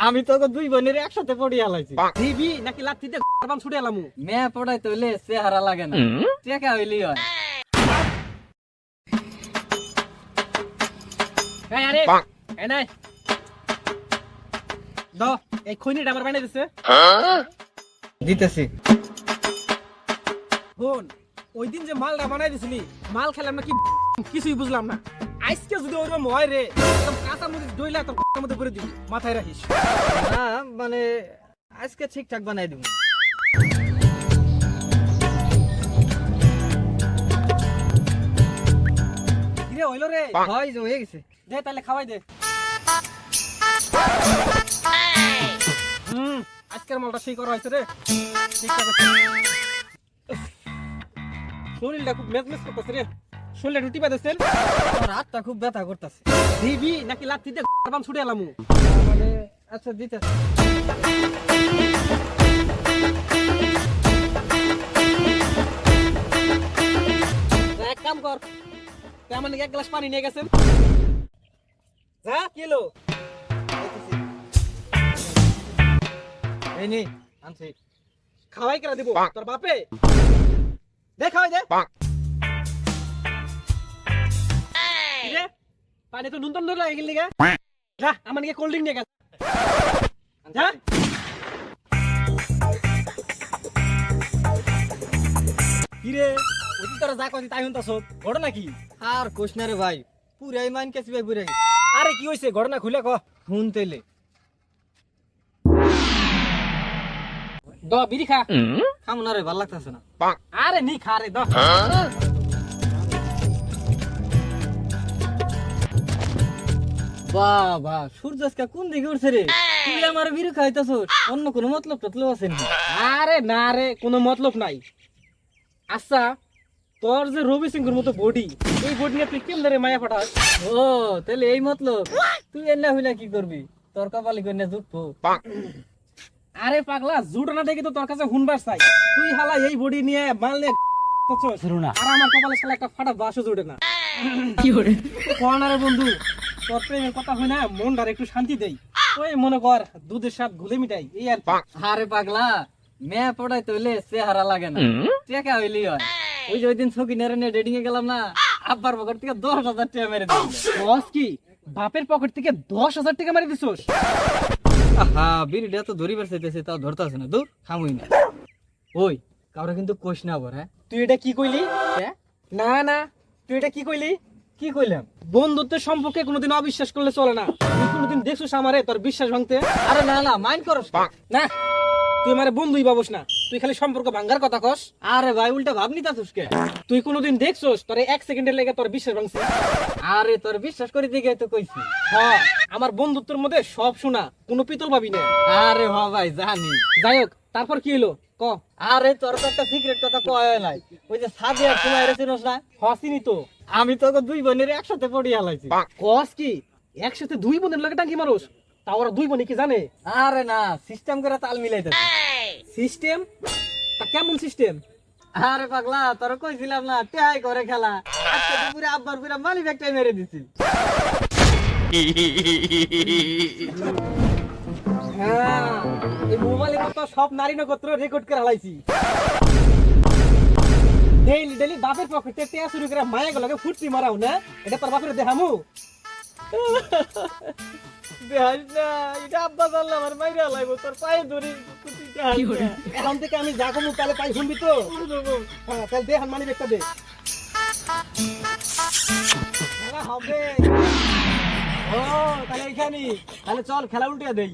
আমি তো দুই বোনের একসাথে পড়িয়ে হালাইছি। দিবি নাকি লাঠিতে বান ছুটে এলামু? মেয়ে পড়াই তৈলে চেহারা লাগে না, টেকা হইলি হয়। এই আরে এই নাই দ এই খৈনিটা আমার বানাই দিছে। দিতেছি। বোন ওই দিন যে মালটা বানাই দিছিলি, মাল খেলাম না কি কিছুই বুঝলাম না। আজকে যদি ওরকম হয় রে, একদম কাঁচা মরিচ ডইলা তোর মধ্যে করে দিবি, মাথায় রাখিস। না মানে আজকে ঠিকঠাক বানাই দিব। কিরে হইলো রে? হয় যে হয়ে গেছে। দে তাহলে খাওয়াই দে। আজকের মালটা সেই করা হয়েছে রে, ঠিকঠাক আছে। শরীরটা খুব মেজমেজ করতেছে রে, শরীরটা রুটি পাইতেছেন। আমার হাতটা খুব ব্যথা করতেছে। দিবি নাকি লাঠিতে বান ছুটে এলামু? মানে আচ্ছা দিতেছি। এক কাম কর, তুই আমার নাকি এক গ্লাস পানি নিয়ে গেছেন। যা কি এলো? এই নি আনছি। খাওয়াই কেনা দিব তোর বাপে? দে খাওয়াই দে। কিরে পানি তো নুন টন লাগে গেলি গা। যা আমার নাকি কোল্ড ড্রিঙ্ক নিয়ে গেছে। যা কিরে ওই তোরা যা কইছি তাই হুনতাছ, ঘটনা কি? আর কোশ না রে ভাই, পুরাই মাইন কেসি ভাই পুরাই। আরে কি হইছে ঘটনা খুলে ক। হুন তেলে দ বিড়ি খা। খামো না রে, ভাল লাগতেছে না। আরে নি খা রে দ। বাবা সূর্য আজকে কোন দিকে উঠছে রে? তুই আমার বিরু খাইতাছ, অন্য কোনো মতলব টতলব আছে নাকি? আরে না রে কোনো মতলব নাই। আচ্ছা তোর যে রবি সিংহের মতো বডি, এই বডি নিয়ে তুই কেমন রে মায়া পাঠাস? ও তাহলে এই মতলব। তুই এন্না হইলা কি করবি? তোর কপালি কন্যা জুটবো। আরে পাগলা জুট না দেখি তো তোর কাছে হুনবার চাই। তুই হালা এই বডি নিয়ে মাল নিয়ে আর আমার কপালে শালা একটা ফাটা বাসও জুটে না। কি করে কোন আরে বন্ধু, তোর প্রেমের কথা হয় না, মনটার একটু শান্তি দেই। ওই মনে কর দুধের স্বাদ ঘুলে মিটাই, এই আর কি। আরে পাগলা মেয়ে পড়াই তৈলে চেহারা লাগে না, টেকা হইলি হয়। ওই যে ওই দিন সকিনারে নিয়ে ডেটিং এ গেলাম না, আব্বার পকেট থেকে 10,000 টাকা মেরে দিল। বস কি বাপের পকেট থেকে 10,000 টাকা মারি দিছস? আহা বিড়িটা তো ধরিবার চাইতেছে, তাও ধরতাছে না। দূর খামুই না। ওই কাউরে কিন্তু কোশ না আবার। হ্যাঁ তুই এটা কি কইলি? না না তুই এটা কি কইলি? কি কইলাম? বন্ধুত্বের সম্পর্কে কোনোদিন অবিশ্বাস করলে চলে না। তুই কোনোদিন দেখছিস আমারে তোর বিশ্বাস ভাঙতে? আরে না না মাইন্ড করস না তুই আমারে বন্ধুই ভাবস না, তুই খালি সম্পর্ক ভাঙ্গার কথা কস। আরে ভাই উল্টা ভাব নিতাছিস কে? তুই কোনোদিন দেখছস তোর 1 সেকেন্ডের লেগে তোর বিশ্বাস ভাঙছে? আরে তোর বিশ্বাস করে দিকে তো কইছি। হ্যাঁ আমার বন্ধুত্বের মধ্যে সব শোনা, কোনো পিতল ভাবি না। আরে হ ভাই জানি। যাই হোক তারপর কি হলো ক। আরে তোর তো একটা সিক্রেট কথা কয় নাই। ওই যে সাদিয়ার সময় চিনস না? হসিনি তো আমি তোকে দুই বোনের একসাথে পড়িয়ে হালাইছি। কস কি একসাথে দুই বোনের লাগে টাঙ্কি মানুষ? তা ওরা দুই বোনে কি জানে? আরে না সিস্টেম করে তাল মিলাইতেছে। সিস্টেম? তা কেমন সিস্টেম? আরে পাগলা তোর কইছিলাম না টেহাই করে খেলা, আজকে তো পুরো আব্বার পুরো মালি ব্যাগটাই মেরে দিছি। হ্যাঁ এই মোবাইলের মতো সব নারী নক্ষত্র রেকর্ড করে হালাইছি। ডেইলি ডেইলি বাপের পকেটে টেয়া শুরু করে মায়া গুলোকে ফুটতি মারাও না, এটা তোর বাপের দেখামু? দেখাস না, এটা আব্বা জানলে আমার মাইরা লাগবো। তোর পায়ে ধরি এখন থেকে আমি যা কমু তাহলে পাই শুনবি তো? হ্যাঁ তাহলে দে মানি ব্যাগটা দে। খেলা হবে। ও তাহলে এইখানে, তাহলে চল খেলা উল্টে দেই।